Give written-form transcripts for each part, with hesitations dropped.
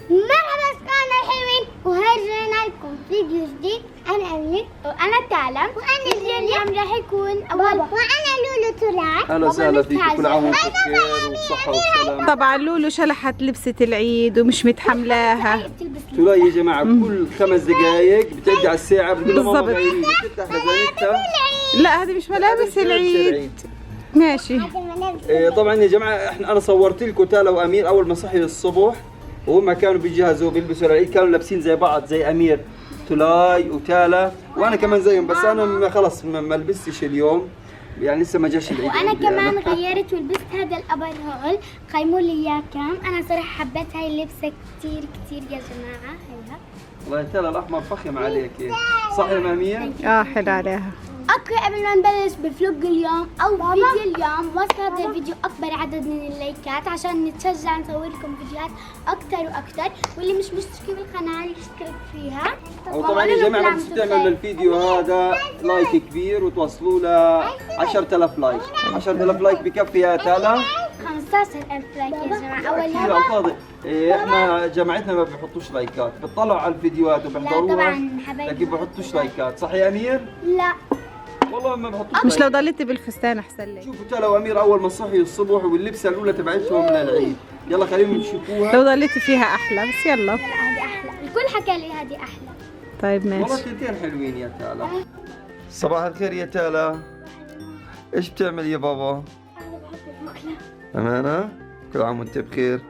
مرحبا أصحابنا الحلوين، وهرجعنا لكم فيديو جديد. أنا أمير وأنا تالا، وأنا اليوم راح يكون وأنا لولو تراي. اهلا وسهلا فيكم، كل عام وانتم بخير وبصحة وسلامة. طبعا لولو شلحت لبسة العيد ومش متحملاها. تلاقي يا جماعة كل 5 دقائق بترجع الساعة بتقول لها ماما بالضبط. غيري بتفتح مزاجتها. لا هذه مش ملابس العيد. ماشي. طبعا يا جماعة انا صورت لكم تالا وامير اول ما صحي الصبح وهم كانوا بيجهزوا بيلبسوا للعيد، كانوا لابسين زي بعض، زي امير تولاي وتالا وانا كمان زيهم، بس انا خلص ما لبستش اليوم، يعني لسه ما جاش العيد. وأنا عندي كمان أنا. غيرت ولبست هذا الأبرهول، قيموا لي إياه كم. أنا صراحة حبيت هاي اللبسة كتير كتير يا جماعة. هيها والله يا تالا الاحمر فخم عليك، صح يا امير؟ حلو عليها. اوكي، قبل ما نبلش بفلوج اليوم او فيديو اليوم، وصل هذا الفيديو اكبر عدد من اللايكات عشان نتشجع نصور لكم فيديوهات اكثر واكثر، واللي مش مشترك بالقناه يشترك فيها. وطبعا يا جماعه بس تعملوا للفيديو هذا لايك كبير وتوصلوا ل 10000 لايك. 10000 لايك بكفي يا تالا؟ 15000 لايك يا جماعه. اول كثير على الفاضي. احنا جماعتنا ما بيحطوش لايكات، بتطلعوا على الفيديوهات وبيحضروها طبعاً حبايبي. لكن بيحطوش لايكات، صح يا امير؟ لا والله ما بحطوش مش لو لايكات. ضليتي بالفستان احسن لك. شوفوا تالا وامير اول ما صحيوا الصبح واللبسه الاولى تبعتهم للعيد، يلا خليهم يشوفوها. لو ضليتي فيها احلى، بس يلا. هذه احلى، الكل حكى لي هذه احلى. طيب والله ماشي. تنتين حلوين يا تالا. صباح الخير يا تالا، ايش بتعمل يا بابا؟ أمانة؟ كل عام وانت بخير.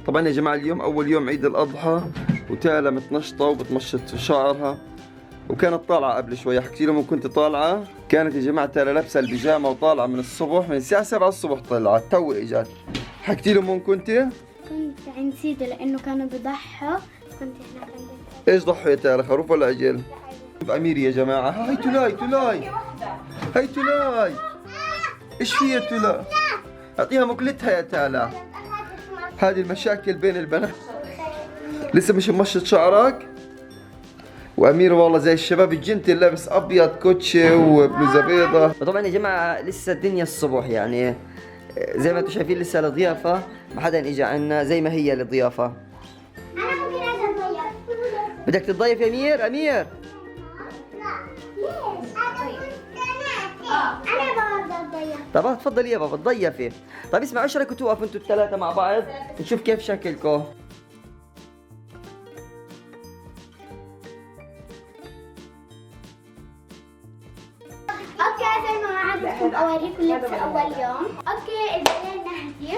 طبعا يا جماعة اليوم أول يوم عيد الأضحى، وتالا متنشطة وبتمشط شعرها، وكانت طالعة قبل شوي. حكيت لهم كنت طالعة، كانت يا جماعة تالا لابسة البيجامة وطالعة من الصبح، من الساعة 7 الصبح طلعت، تو إجت. حكيت لهم وين كنت؟ كنت عند سيدي لانه كانوا بضحوا، كنت هناك عند إيش ضحوا يا تالا، خروف ولا عجل؟ أمير يا جماعة، هاي تولاي هاي تولاي، إيش في يا تولاي؟ أعطيها مقلتها يا تالا. هذه المشاكل بين البنات. لسه مش ممشط شعرك؟ وامير والله زي الشباب الجنتل، لابس ابيض كوتشي وبلوزه بيضة. طبعا يا جماعة لسه الدنيا الصبح، يعني زي ما انتم شايفين لسه الضيافة ما حدا اجى عنا، زي ما هي الضيافة. أنا ممكن أجي أتضيف. بدك تتضيف يا امير؟ امير أنا بقدر أتضيف. طب تفضل يا بابا تضيفي. طيب اسمعوا، ايش رايكم توقفوا انتوا الثلاثة مع بعض نشوف كيف شكلكم. اوكي زي ما وعدتكم اوريكم اللبسه اول يوم. اوكي البنين نهدي،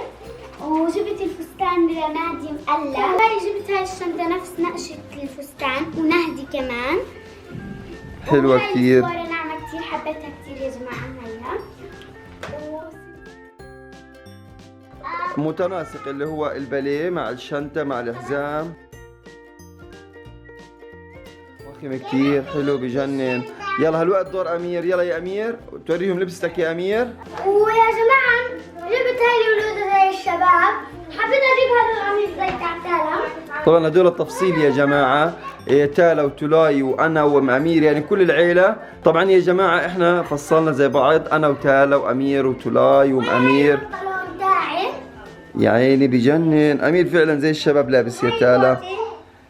وجبت الفستان لنادي مقلع. هاي جبت هاي الشنطه نفس نقشه الفستان، ونهدي كمان حلوة وهاي كثير. الصورة ناعمة كثير، حبيتها كثير يا جماعه. هيها متناسق اللي هو الباليه مع الشنطة مع الحزام، فخم كثير حلو بجنن. يلا هالوقت دور امير، يلا يا امير توريهم لبستك يا امير. ويا جماعه جبت هاي الولوده زي الشباب، حبيت اجيب هذا القميص زي تاع تالا. طبعا هدول التفصيل يا جماعة، تالا وتولاي وانا وامير، يعني كل العيلة. طبعا يا جماعة احنا فصلنا زي بعض، انا وتالا وامير وتولاي وامير. البنطلون تاعي يا عيني بجنن، امير فعلا زي الشباب لابس يا تالا.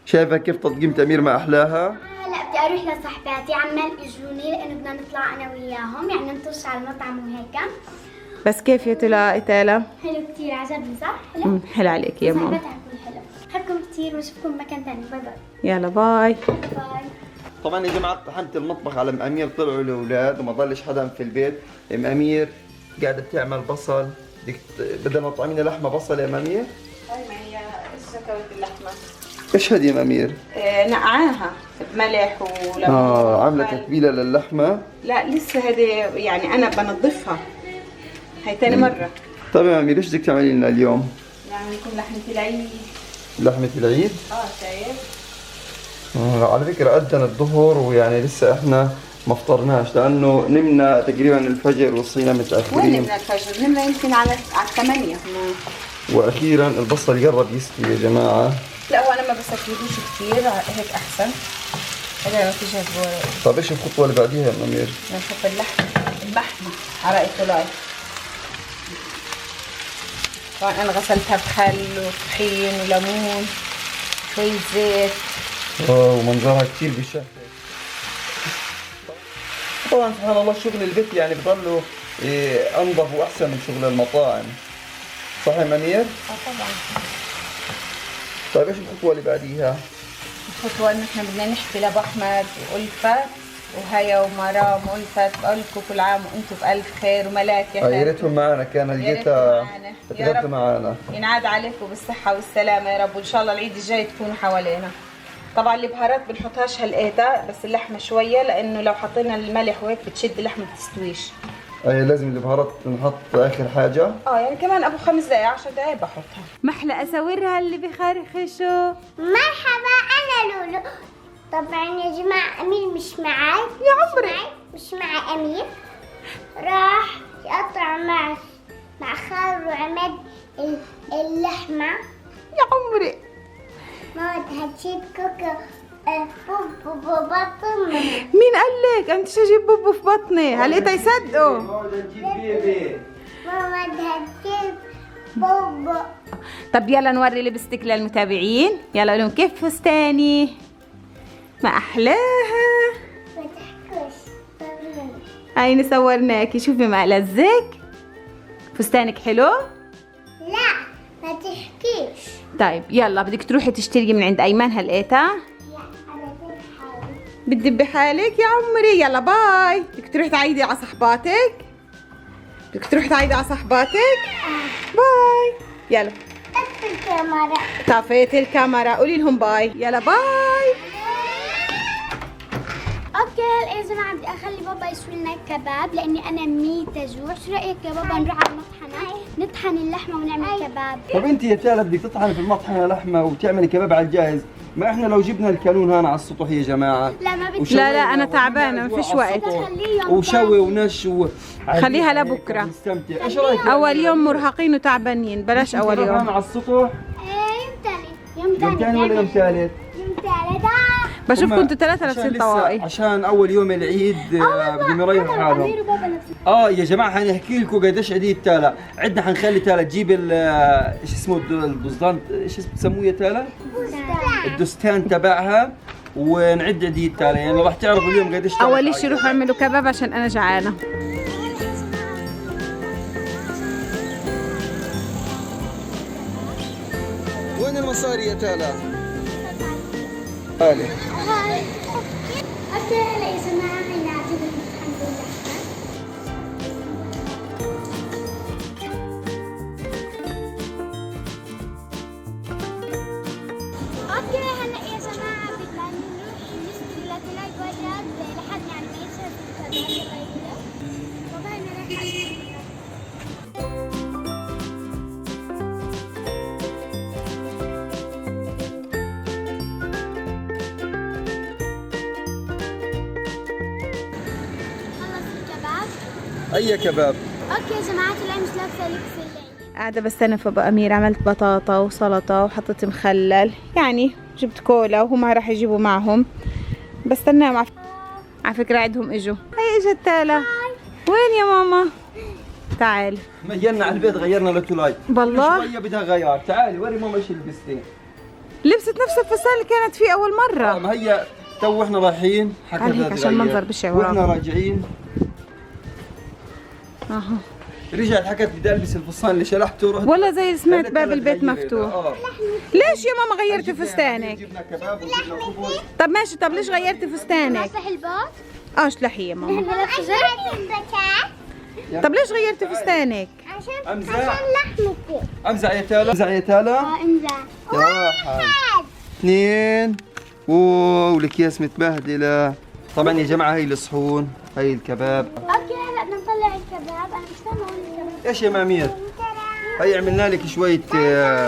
شايفة كيف تطقيمة امير ما احلاها؟ هلا بدي اروح لصاحباتي، عمال اجوني لانه بدنا نطلع انا وياهم، يعني نطش على المطعم وهيك. بس كيف يا تولا تالا؟ حلو كثير، عجبني صح؟ حلو؟ حلو عليك يا ماما. صاحبتها كل حلو. بحبكم كثير واشوفكم بمكان ثاني. باي باي. يلا باي. باي. طبعا يا جماعة طحنت المطبخ على ام امير، طلعوا الاولاد وما ضلش حدا في البيت. ام امير قاعدة بتعمل بصل، بدل ما تطعمينا لحمة بصل يا ام امير؟ هاي ما هي شكوت اللحمة. ايش هدي يا ام امير؟ نقعاها بملح وليمون. عاملة تتبيلة للحمة؟ لا لسه هذه يعني انا بنظفها، هي ثاني مرة. طيب يا امير ايش بدك تعملي لنا اليوم؟ يعني يكون لحمة العيد. لحمة العيد؟ شايف؟ على فكرة أذن الظهر ويعني لسه احنا ما فطرناش، لأنه نمنا تقريبا الفجر وصينا وين متأخرين. من الفجر؟ نمنا يمكن على 8. وأخيرا البصل قرب يستوي يا جماعة. لا هو انا ما بسكرهوش كثير، هيك احسن. هذا ما فيش هالبورة. طيب ايش الخطوة اللي بعديها يا أم أمير؟ نحط اللحمة على الطلاي. طبعا انا غسلتها بخل وطحين وليمون شوي زيت. ومنظرها كثير بشهي. طبعا سبحان الله شغل البيت يعني بضله انظف واحسن من شغل المطاعم. صح يا منير؟ طبعا. طيب ايش الخطوة اللي بعديها؟ الخطوة انه احنا بدنا نحكي لابو احمد وألفت وهيا ومرام وألفت، بقول لكم كل عام وانتم بألف خير وملاك يا يا ريتهم معنا، كان لقيتها تغدوا معنا. ينعاد عليكم بالصحة والسلامة يا رب، وان شاء الله العيد الجاي تكونوا حوالينا. طبعا البهارات بنحطهاش هلقيتها، بس اللحمة شوية لانه لو حطينا الملح وهيك بتشد اللحمة بتستويش. اي لازم البهارات نحط اخر حاجة. يعني كمان ابو 5 دقايق 10 دقايق بحطها. محلى اساورها اللي بخرخشوا. مرحبا انا لولو. طبعا يا جماعة امير مش معي يا عمري مش معي امير، راح يقطع مع خال وعماد اللحمة. يا عمري ما هتشيل كوكو بوبو بطن. مين قال لك انت اجيب بوبو في بطني؟ هلقيتها يصدقوا. ماما هتشيل بوبو. طب يلا نوري لبستك للمتابعين، يلا قول لهم كيف فستاني ما احلاها. ما تحكوش. هاي صورناكي، شوفي ما لزك فستانك حلو. لا ما تحكيش. طيب يلا بدك تروحي تشتري من عند ايمن هلقيتها. بدي بحالك يا عمري. يلا باي. بدك تروحي تعيدي على صحباتك؟ بدك تروحي تعيدي على صحباتك؟ باي. يلا طفي الكاميرا. طفيت الكاميرا، قولي لهم باي. يلا باي. اوكي يا جماعه بدي اخلي بابا يسوي لنا كباب لاني انا ميته جوع. شو رايك يا بابا نروح على المطحنه نطحن اللحمه ونعمل كباب؟ طب انت يا تالا بدك تطحني في المطحنة لحمة وتعملي كباب على الجاهز، ما احنا لو جبنا الكانون هنا على السطح يا جماعة. لا ما بدي. لا انا تعبانه ما فيش وقت. وشوي ونش خليها لبكره. نستمتع. ايش رايك؟ اول يوم مرهقين وتعبانين، بلاش اول يوم. على السطح. يوم ثاني. يوم ثاني ولا يوم ثالث؟ يوم ثالث. بشوفكم انتوا 3 لابسين طواقي. عشان اول يوم العيد بدهم يريحوا حالهم. يا جماعه حنحكي لكم قديش عيد تالا. عندنا حنخلي تالا تجيب ايش اسمه البزدان، ايش بسموه يا تالا؟ الدستان تبعها، ونعد عيد تالا. يعني راح تعرفوا اليوم قديش. اول شيء روحوا اعملوا كباب عشان انا جعانه. وين المصاري يا تالا؟ تعالي. اوكي هلا يا جماعه هنعجب الحمد لله. اوكي هلا يا جماعه بدنا نروح نشتري لتلاي براد لحد يعني ما يصير بابا انا رايحه. اي كباب؟ اوكي يا جماعه طلع مش لابسه لبس الليل. قاعده بستنى في ابو امير. عملت بطاطا وسلطه وحطيت مخلل، يعني جبت كولا وهم راح يجيبوا معهم. بستناهم على فكره عندهم اجوا. هي اجت تالا. وين يا ماما؟ تعالي. مجينا على البيت غيرنا لتولاي. والله شويه بدها غيار. تعالي وري ماما ايش لبستي. لبست نفس الفستان اللي كانت فيه اول مره. ما هي تو احنا رايحين تعال هيك عشان المنظر بشع واحنا راجعين اهو رجعت حكت بدي البس الفستان اللي شلحته ورحت. والله زي سمعت باب البيت مفتوح. ليش يا ماما غيرتي فستانك؟ جبنا كباب وجبنا خبز. طب ماشي، طب ليش غيرتي فستانك؟ مسح الباص. اشلحي يا ماما. طب ليش غيرتي فستانك؟ عشان لحمتي. امزع يا تالا. امزع يا تالا. انزع. واحد اثنين. اوه الاكياس متبهدله. طبعا يا جماعه هي الصحون، هي الكباب. اوكي هلا بدنا نطلع الكباب. انا مش فاهمه وين الكباب. ايش يا مامير؟ هي عملنا لك شويه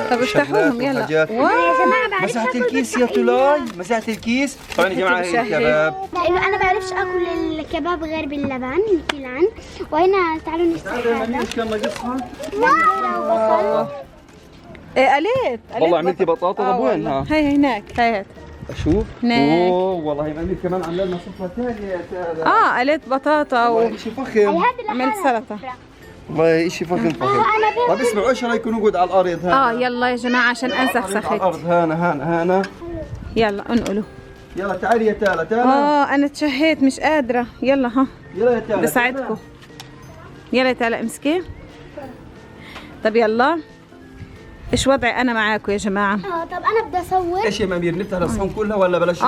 طب افتحوهم يلا. يا جماعه بعرفش مسحت الكيس يا تولاي. مسحت الكيس. طبعا يا جماعه هي الكباب. لانه انا بعرفش اكل الكباب غير باللبن الكيلان. وهنا تعالوا نفتح هذا. ايش كان ناقصها؟ وبصل. ايه قليت والله عملتي بطاطا. طب وينها؟ هي هناك. هي اشوف. هناك. اوه والله هي مامير كمان عامله لنا صفه ثانيه يا تالا. قليت بطاطا والله شيء فخم. هذه عملت سلطة. والله شيء فخم فخم. طيب اسمعوا، ايش رايكم نقعد على الارض هنا؟ يلا يا جماعة عشان انسخ على سخت. الارض هنا. يلا انقلوا. يلا تعالي يا تالا. انا تشهيت مش قادرة. يلا ها يلا يا تالا بساعدكم. يلا تعالى امسكي. طب يلا، ايش وضعي انا معاكم يا جماعة؟ طب انا بدي اصور. ايش يا مامير، نفتح الصحون كلها ولا بلاش؟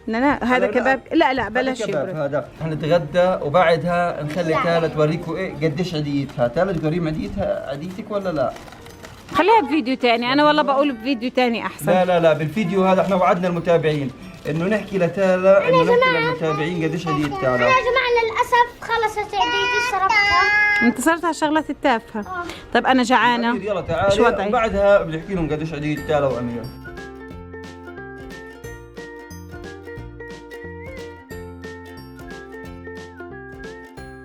لا هذا كباب. لا بلاش كباب يبرد. هذا. حنتغدى وبعدها نخلي تالا توريكم قديش عديتها. تالا توريهم عديتك ولا لا؟ خليها بفيديو تاني. انا والله بقول بفيديو تاني احسن. لا بالفيديو هذا احنا وعدنا المتابعين انه نحكي لتالا، انه نحكي للمتابعين قديش عديت تالا. انا يا جماعه للاسف خلصت عديتي صرفتها. انت صرت على الشغلات التافهة. طب انا جعانة. أمير يلا إيش تعالي وضعي؟ وبعدها بنحكي لهم قديش عديت تالا وامير.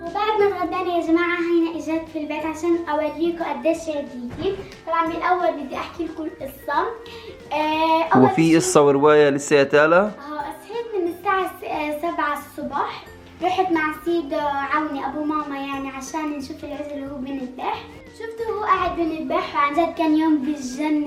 وبعد ما تغدينا يا جماعه هينا اجيت في البيت عشان اوريكم قديش عديتي. طبعا بالاول بدي احكي لكم القصه. هو في قصه وروايه لسه يا تالا؟ صحيت من الساعه 7 الصبح، رحت مع سيد عوني ابو ماما يعني عشان نشوف العجل وهو بنذبح. شفته وهو قاعد بنذبح، وعن جد كان يوم بجنن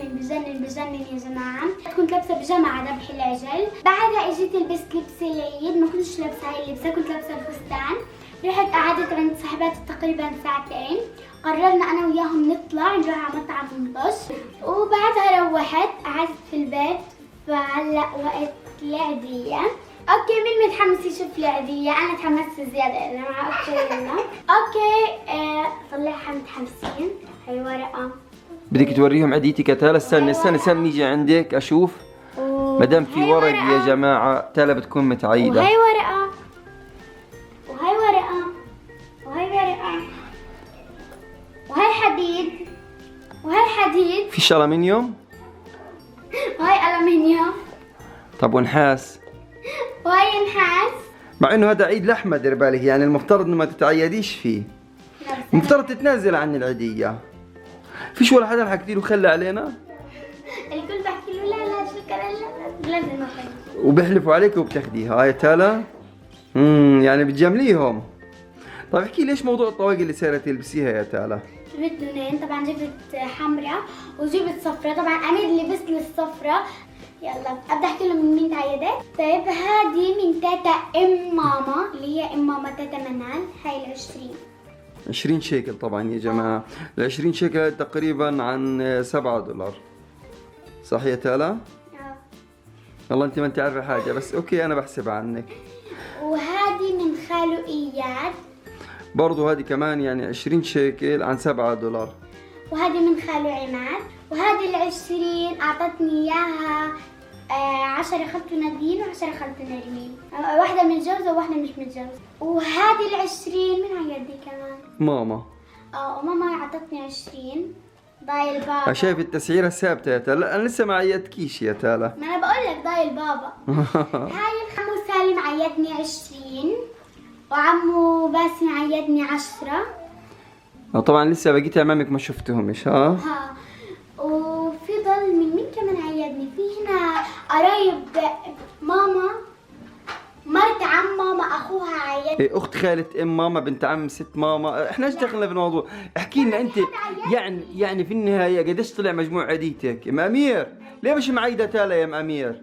يا جماعه. كنت لابسه بيجامه على ذبح العجل. بعدها اجيت لبست لبس العيد، ما كنتش لابسه هاي اللبسه، كنت لابسه الفستان. رحت قعدت عند صاحباتي تقريبا ساعتين. قررنا انا وياهم نطلع نروح على مطعم مطش، وبعدها روحت قعدت في البيت. فهلا وقت العيدية. اوكي مين متحمس يشوف العيدية؟ انا تحمست زيادة انا مع اوكي طلعها متحمسين. هي ورقة. بدك توريهم عديتك يا تالا؟ استنى نيجي عندك اشوف. ما دام في ورق يا جماعة تالا بتكون متعيدة. وهي ورقة وهي ورقة وهي ورقة وهي حديد وهي حديد في ألمنيوم؟ وهي ألمنيوم. طب ونحاس؟ وهي نحاس. مع انه هذا عيد لحمة دير بالك، يعني المفترض انه ما تتعيديش فيه. المفترض تتنازل عن العيدية. فيش ولا حدا حكيت له خلى علينا؟ الكل بحكي له لا شكرا لا لازم اخذ. وبيحلفوا عليك وبتاخديها يا تالا؟ يعني بتجامليهم. طيب احكي ليش موضوع الطواقي اللي صايره تلبسيها يا تالا؟ جبت لونين، طبعا جبت حمراء وجبت صفراء. طبعا امير لبس لي الصفراء. يلا ابدا احكي لهم من مين تعيدت. طيب هذه من تاتا ام ماما، اللي هي ام ماما تاتا منال. هاي ال20. 20 شيكل طبعا يا جماعه. ال20 شيكل تقريبا عن $7. صح يا تالا؟ والله انت ما انت عارفه حاجه، بس اوكي انا بحسب عنك. وهذه من خالو اياد، برضو هذه كمان يعني 20 شيكل عن $7. وهذه من خالو عماد. وهذه ال20 اعطتني اياها 10 خالته نادين و10 خالته نرمين. واحدة متجوزة وواحدة مش متجوزة. وهذه ال20 من عن يدي كمان ماما. وماما اعطتني 20. ضايل بابا. شايف التسعيره ثابته يا تالا؟ انا لسه ما عيدتكيش يا تالا. ما انا بقول لك ضايل بابا. هاي عمو سالم عيدني 20 وعمو باسم عيدني 10. طبعا لسه بقيت امامك ما شفتهمش. ها وفي ضل من مين كمان عيدني؟ في هنا قرايب ماما، مرت عم ماما اخوها عيدني. اخت خالة ام ماما بنت عم ست ماما. احنا ايش دخلنا في الموضوع؟ احكي لنا انت يعني في النهايه قديش طلع مجموع عديتك؟ ام امير ليه مش معيده تالا يا ام امير؟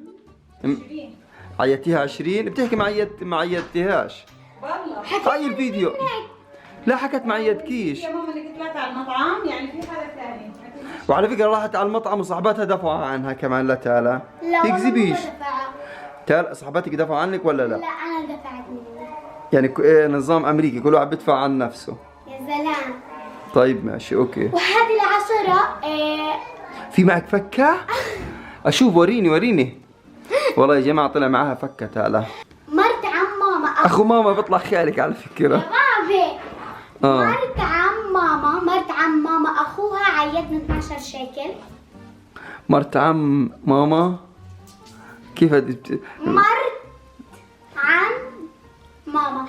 20. عيدتيها 20؟ بتحكي ما عيدتيهاش. والله هاي الفيديو. لا حكت ما عيدتكيش يا ماما انك طلعت على المطعم، يعني في حدا ثاني. وعلى فكره راحت على المطعم وصاحباتها دفعوا عنها كمان لتالا. لا تكذبيش. والله تالا صاحباتك دفعوا عنك ولا لا؟ لا انا دفعت منه. يعني نظام امريكي كل واحد بدفع عن نفسه. يا زلام. طيب ماشي اوكي. وهذه ال10 في معك فكه؟ اشوف وريني. والله يا جماعه طلع معها فكه تالا. مرت عم ماما اخو ماما بيطلع خالك على فكره. بابي. مرت عم ماما اخوها عيدنا 12 شيكل. مرت عم ماما كيف مرت عم ماما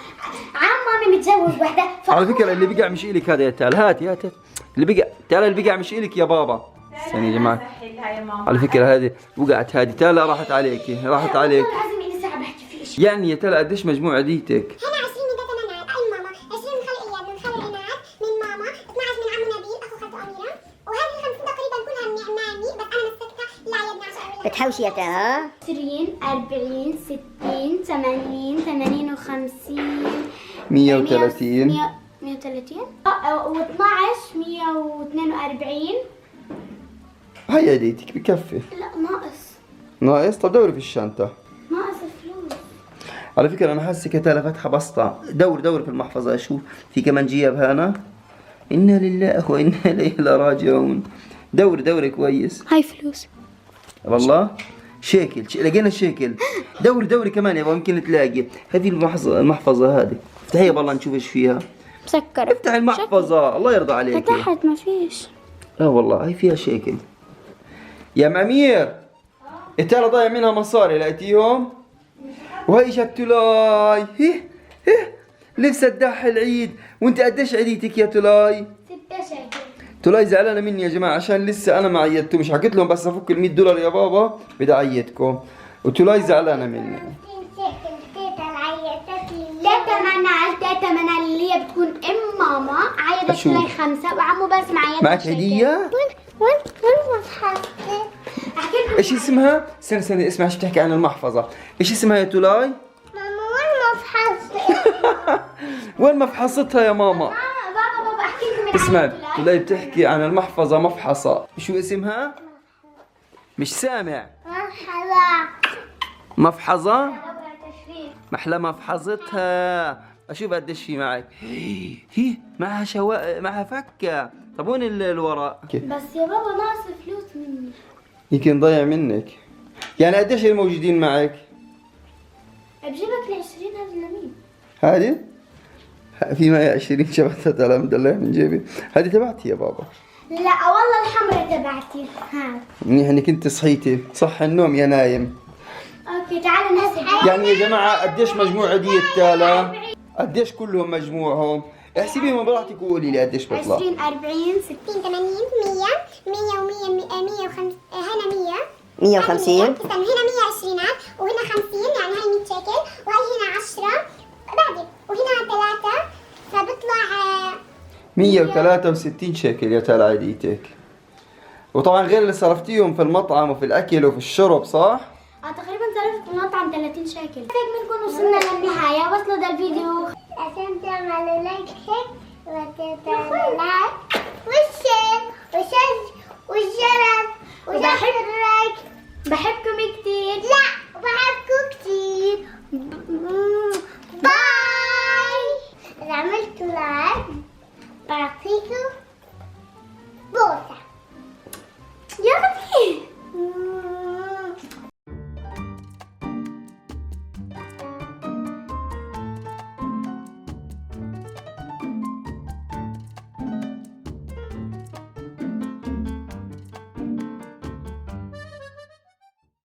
مامي متجوز وحده. على فكره اللي بقع مش إلك هذا يا تالا. هات اللي بقع مش إلك يا بابا. استني يا جماعه على فكره هذه وقعت، هذه تالا راحت عليك. لازم لي ساعه بحكي في شيء. يعني يا تالا قديش مجموع عديتك؟ هنا 20 من تاتا منال ام ماما، 20 من خالو اياد، من خالو عماد، من ماما، بتحوشي ها؟ 20 40 60 80 58 130 130 و12 142. هاي عيديتك بكفي. لا ناقص ناقص؟ طب دوري في الشنطة. ناقص الفلوس. على فكرة أنا حاسك يا تالا فاتحة بسطة. دور في المحفظة أشوف في كمان جياب هنا. إنا لله وإنا إليه لراجعون. دوري كويس. هاي فلوس والله شيكل لقينا شيكل. دوري كمان يابا يمكن تلاقي. هذه المحفظة هذه افتحيها بالله نشوف ايش فيها. مسكرة. افتح المحفظة الله يرضى عليك. فتحت ما فيش. والله هي فيها شيكل. يا أمير التالة ضايع منها مصاري لقيتيهم؟ وهي اجت تلاي لبست داح العيد. وانت قديش عيديتك يا تلاي؟ 6 شيكل. تلاي زعلانة مني يا جماعة عشان لسه أنا ما عيدتهم. مش حكيت لهم بس أفك $100 يا بابا بدي أعيدكم. وتلاي زعلانة مني. تيتا منال اللي هي بتكون ام ماما عيدت أشوف. لي 5 وعمو باسم عيد معك هدية؟ وين المصحف؟ احكي لكم ايش اسمها؟ استنى اسمع ايش بتحكي عن المحفظة. ايش اسمها يا تلاي؟ ماما وين المصحف؟ وين مفحصتها يا ماما؟ بابا احكي لكم من اسمع عيد تلاي بتحكي عن المحفظة مفحصة. شو اسمها؟ مش سامع. مرحبا. مفحصة؟ محلى مفحصتها. اشوف قديش في معك. هي معها فكة. طب وين الورق؟ بس يا بابا ناقص فلوس مني. يمكن ضيع منك. يعني قديش الموجودين معك؟ بجيبك ال20 هذا لمين؟ هذه؟ في معي 20 شبكة ترى مدلع من جيبي. هذه تبعتي يا بابا. لا والله الحمرة تبعتي. ها منيح انك انت صحيتي. صح النوم يا نايم. اوكي تعالوا نحسب. يعني يا جماعة قديش مجموع عيدية تالا؟ قديش كلهم مجموعهم؟ احسبيهم براحتك وقولي لي قديش بيطلع. 20 40 60 80 100 100 و100 105 هنا 100 150. استنى هنا 120 وهنا 50 يعني هاي 100 شيكل وهي هنا 10 بعدين وهنا 3 فبطلع 163 شيكل يا تالا عيديتك. وطبعا غير اللي صرفتيهم في المطعم وفي الاكل وفي الشرب صح؟ تقريبا صرفت في المطعم 30 شيكل. هيك بنكون وصلنا للنهاية. وصلوا ده الفيديو. عشان تعملوا لايك وتعملوا لايك والشير والجرس وزر اللايك. بحبكم